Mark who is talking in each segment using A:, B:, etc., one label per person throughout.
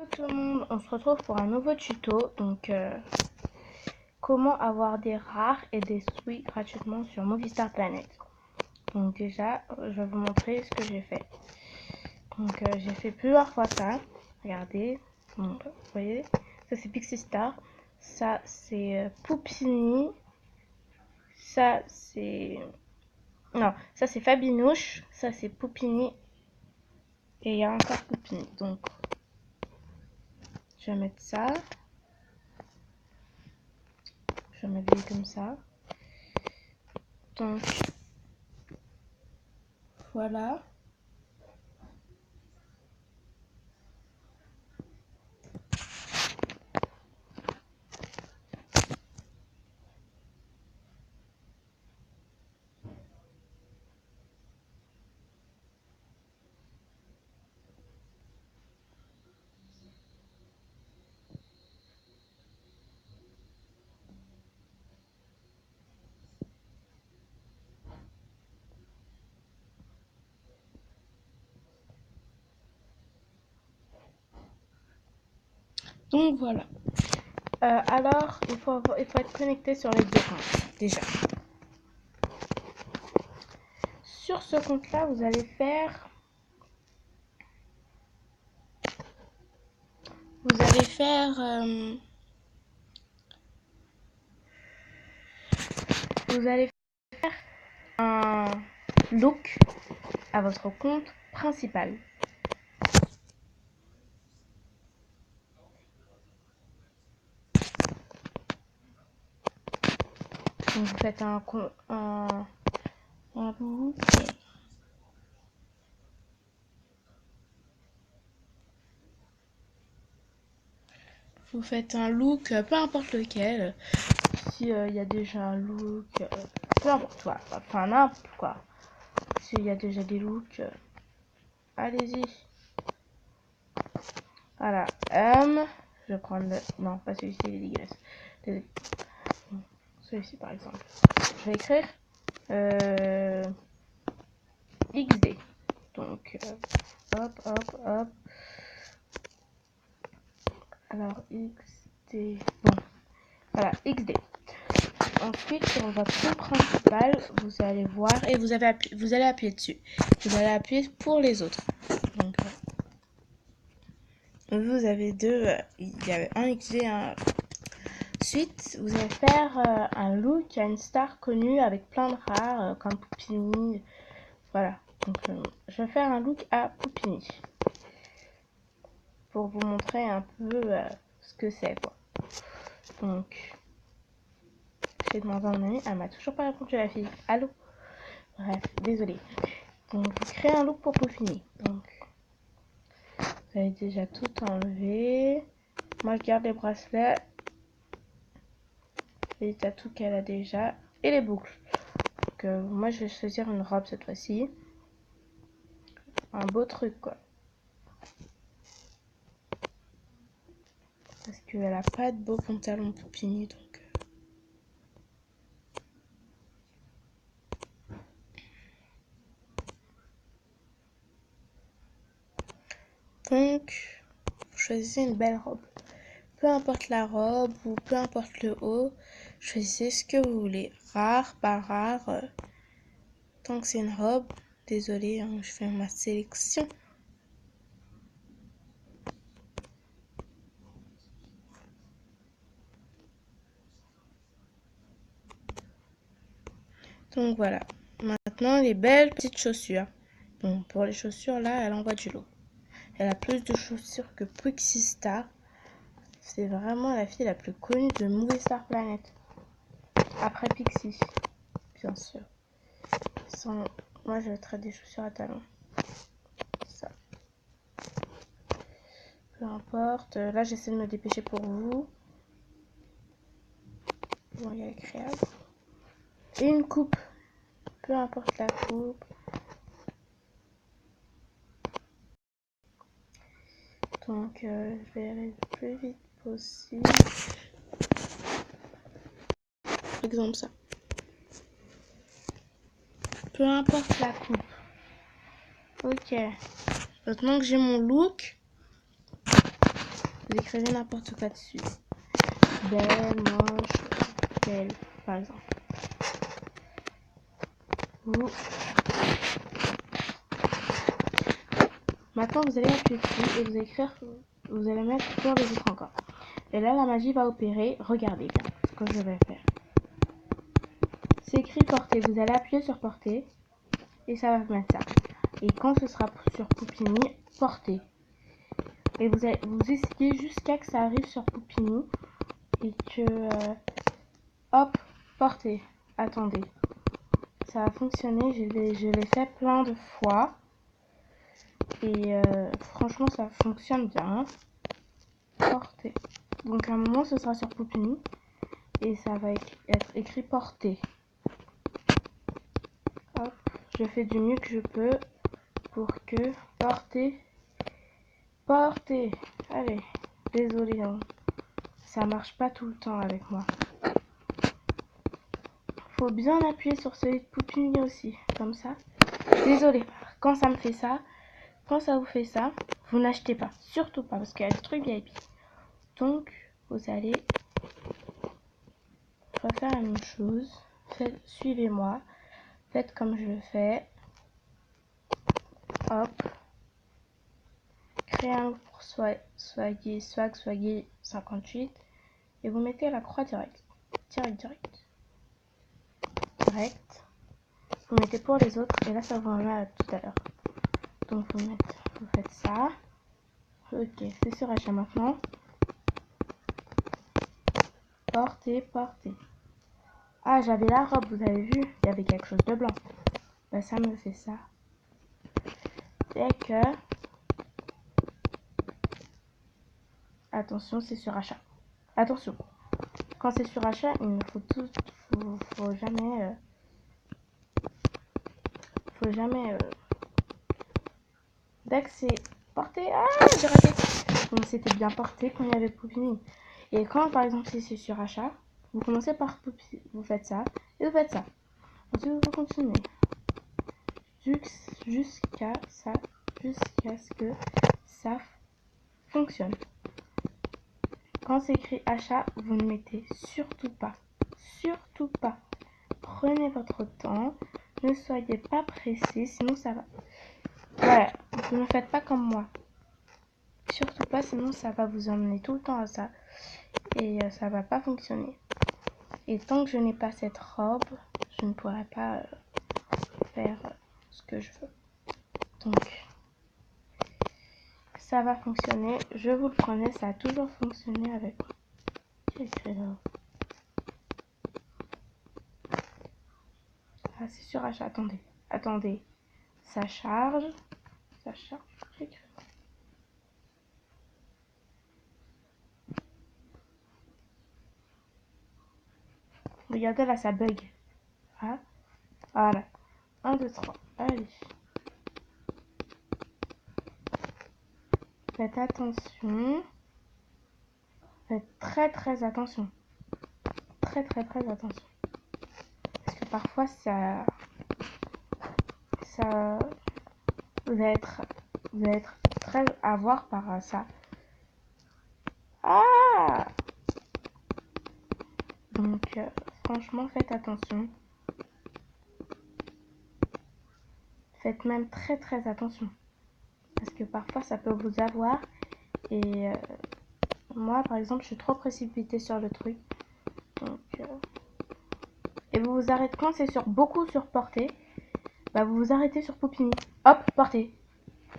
A: Tout le monde, on se retrouve pour un nouveau tuto. Donc comment avoir des rares et des sweets gratuitement sur Movistar Planet. Donc déjà je vais vous montrer ce que j'ai fait. Donc j'ai fait plusieurs fois ça. Regardez, donc, vous voyez, ça c'est Pixie Star, ça c'est Poupini, ça c'est ça c'est Fabinouche, ça c'est Poupini et il y a encore Poupini. Donc je vais mettre ça. Je vais m'habiller comme ça. Donc voilà. Donc voilà. Alors, il faut être connecté sur les deux comptes, déjà. Sur ce compte-là, vous allez faire... Vous allez faire un look à votre compte principal. Donc vous faites un look. Vous faites un look, peu importe lequel. Si il y a déjà un look, peu importe quoi. Enfin n'importe quoi. S'il y a déjà des looks, allez-y. Voilà. Je vais prendre le... Non, pas celui-ci, il est dégueulasse. Celui-ci par exemple. Je vais écrire XD. Donc hop. Alors XD. Bon. Voilà, XD. Ensuite, sur votre compte principal, vous allez voir et vous allez appuyer dessus. Vous allez appuyer pour les autres. Donc vous avez deux. Il y avait un XD, un. Ensuite, vous allez faire un look à une star connue avec plein de rares comme Poupini. Voilà. Donc je vais faire un look à Poupini pour vous montrer un peu ce que c'est quoi. Donc j'ai demandé à mon amie, elle m'a toujours pas répondu la fille. Allô. Bref, désolée. Donc vous créez un look pour Poupini. Donc vous avez déjà tout enlevé. Moi je garde les bracelets, les tatous qu'elle a déjà et les boucles. Donc moi je vais choisir une robe cette fois-ci. Un beau truc quoi. Parce qu'elle a pas de beau pantalon Poupini donc vous choisissez une belle robe. Peu importe la robe ou peu importe le haut, choisissez ce que vous voulez. Rare, pas rare. Tant que c'est une robe, désolée, hein, je fais ma sélection. Donc voilà. Maintenant, les belles petites chaussures. Donc pour les chaussures, là, elle envoie du lot. Elle a plus de chaussures que Pixie Star. C'est vraiment la fille la plus connue de Movistar Planet. Après Pixie, bien sûr. Moi, je mettrais des chaussures à talons. Ça. Peu importe. Là, j'essaie de me dépêcher pour vous. Bon, il y a les créables. Et une coupe. Peu importe la coupe. Donc, je vais aller le plus vite possible. Par exemple, ça. Peu importe la coupe. Ok. Maintenant que j'ai mon look, Vous écrivez n'importe quoi dessus. Belle, moche, belle, par exemple. Maintenant, vous allez appuyer dessus et vous allez écrire, vous allez mettre pour les autres encore. Et là, la magie va opérer. Regardez bien ce que je vais faire. C'est écrit porter. Vous allez appuyer sur porter et ça va vous mettre ça. Et quand ce sera sur Poupini, porter. Et vous essayez jusqu'à que ça arrive sur Poupini et que hop, porter. Attendez, ça a fonctionné. Je l'ai fait plein de fois et franchement, ça fonctionne bien. Porter. Donc à un moment, ce sera sur Poupini et ça va être écrit porter. Hop, je fais du mieux que je peux pour que porter. Allez, désolé, hein. Ça marche pas tout le temps avec moi. Faut bien appuyer sur celui de Poupini aussi, comme ça. Désolé, quand ça me fait ça, quand ça vous fait ça, vous n'achetez pas, surtout pas, parce qu'il y a le truc VIP. Donc, vous allez refaire la même chose. Suivez-moi, faites comme je le fais. Hop. Créez un pour Swaggy 58 et vous mettez la croix direct. Direct. Vous mettez pour les autres et là ça vous remet à tout à l'heure. Donc vous faites ça. Ok, c'est sur achat maintenant. Portez. Ah, j'avais la robe, vous avez vu, il y avait quelque chose de blanc. Bah ça me fait ça. Dès que... Attention, c'est sur achat. Attention. Quand c'est sur achat, il ne faut jamais... Dès que c'est porté... Ah, j'ai raté. Donc c'était bien porté quand il y avait Poupini. Et quand par exemple si c'est sur achat, vous commencez par Poupini, vous faites ça, et vous faites ça. Ensuite vous continuez. Jusqu'à ce que ça fonctionne. Quand c'est écrit achat, vous ne mettez surtout pas. Prenez votre temps. Ne soyez pas pressé, sinon ça va. Voilà, vous ne faites pas comme moi. Surtout pas, sinon ça va vous emmener tout le temps à ça. Et ça va pas fonctionner. Et tant que je n'ai pas cette robe, je ne pourrai pas faire ce que je veux. Donc, ça va fonctionner. Je vous le promets, ça a toujours fonctionné avec moi. J'ai écrit là. Ah, c'est sur achat. Attendez. Ça charge. J'ai écrit. Regardez là, ça bug. Ah, voilà. 1, 2, 3. Allez. Faites attention. Faites très attention. Très attention. Parce que parfois ça vous allez être très à voir par ça. Ah! Donc franchement faites attention. Faites même très attention. Parce que parfois ça peut vous avoir. Et moi par exemple je suis trop précipitée sur le truc. Donc et vous vous arrêtez quand c'est beaucoup sur portée. Bah vous vous arrêtez sur Poupini. Hop, portée.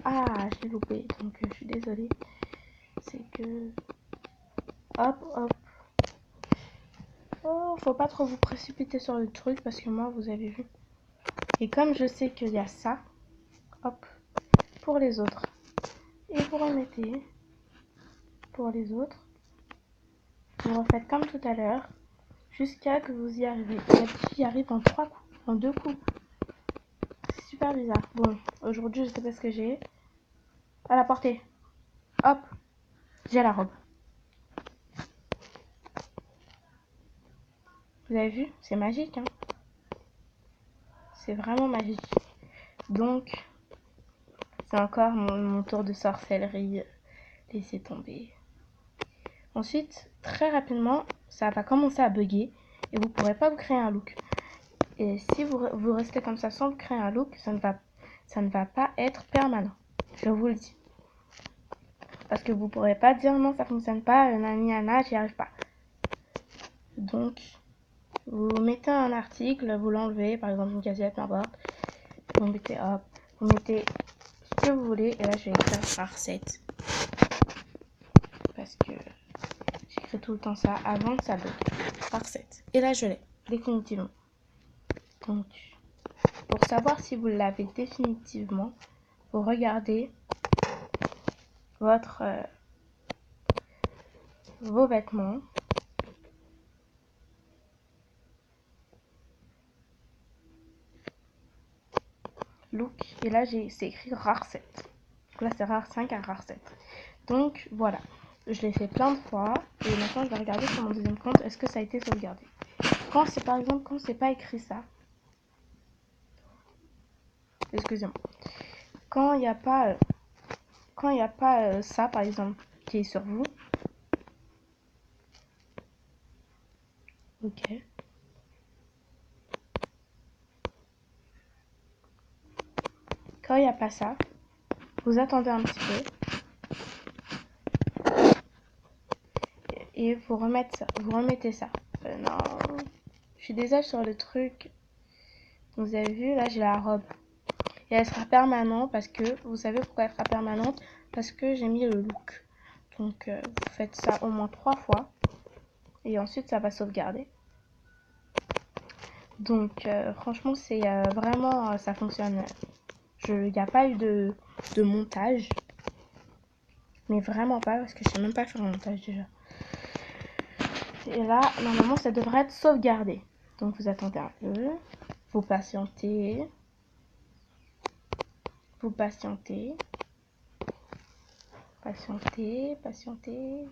A: Ah, je l'ai loupé. Donc je suis désolée. C'est que... Hop. Oh, faut pas trop vous précipiter sur le truc parce que moi vous avez vu. Et comme je sais qu'il y a ça, hop, pour les autres. Et vous remettez pour les autres. Vous refaites comme tout à l'heure jusqu'à que vous y arrivez. Et y arrive en 3 coups, en 2 coups. C'est super bizarre. Bon, aujourd'hui je sais pas ce que j'ai. À la portée. Hop, j'ai la robe. Vous avez vu? C'est magique, hein? C'est vraiment magique. Donc, c'est encore mon tour de sorcellerie. Laissez tomber. Ensuite, très rapidement, ça va commencer à bugger et vous ne pourrez pas vous créer un look. Et si vous restez comme ça sans vous créer un look, ça ne va pas être permanent. Je vous le dis. Parce que vous ne pourrez pas dire non, ça ne fonctionne pas, nani, j'y arrive pas. Donc, vous mettez un article, vous l'enlevez, par exemple une casette, n'importe. Vous mettez hop, vous mettez ce que vous voulez. Et là, je vais écrire rare 7. Parce que j'écris tout le temps ça avant que ça bug. Rare 7. Et là, je l'ai, définitivement. Donc, pour savoir si vous l'avez définitivement, vous regardez vos vêtements. Look. Et là, c'est écrit rare 7. Donc là, c'est rare 5 à rare 7. Donc, voilà. Je l'ai fait plein de fois. Et maintenant, je vais regarder sur mon deuxième compte. Est-ce que ça a été sauvegardé? Quand c'est, par exemple, quand c'est pas écrit ça. Excusez-moi. Quand il n'y a pas... ça, par exemple, qui est sur vous. Ok. Quand il n'y a pas ça, vous attendez un petit peu. Et vous remettez ça. Non. Je suis déjà sur le truc. Vous avez vu, là, j'ai la robe. Et elle sera permanente parce que, vous savez pourquoi elle sera permanente? Parce que j'ai mis le look. Donc, vous faites ça au moins 3 fois. Et ensuite, ça va sauvegarder. Donc, franchement, c'est vraiment, ça fonctionne. Il n'y a pas eu de montage. Mais vraiment pas, parce que je sais même pas faire un montage déjà. Et là, normalement, ça devrait être sauvegardé. Donc, vous attendez un peu. Vous patientez. Vous patientez. Patientez, patientez.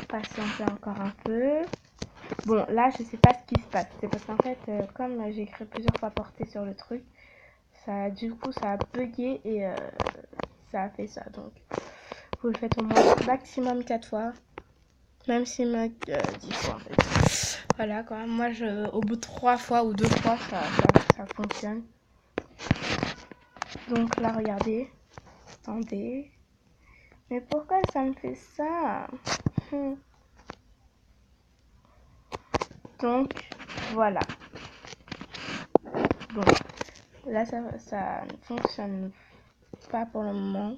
A: Patientez encore un peu. Bon, là, je sais pas ce qui se passe. C'est parce qu'en fait, comme j'ai écrit plusieurs fois porté sur le truc, du coup, ça a bugué et ça a fait ça. Donc, vous le faites au moins maximum 4 fois. Même si mec 10 fois en fait. Voilà quoi. Moi, au bout de 3 fois ou 2 fois, ça fonctionne. Donc là, regardez. Attendez. Mais pourquoi ça me fait ça? Donc, voilà. Bon, là, ça ne fonctionne pas pour le moment.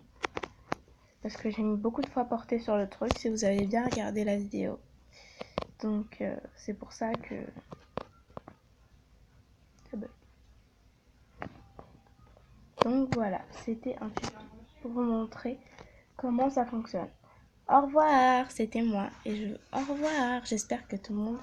A: Parce que j'ai mis beaucoup de fois porté sur le truc, si vous avez bien regardé la vidéo. Donc, c'est pour ça que... Donc, voilà. C'était un tuto pour vous montrer comment ça fonctionne. Au revoir, c'était moi. Au revoir, j'espère que tout le monde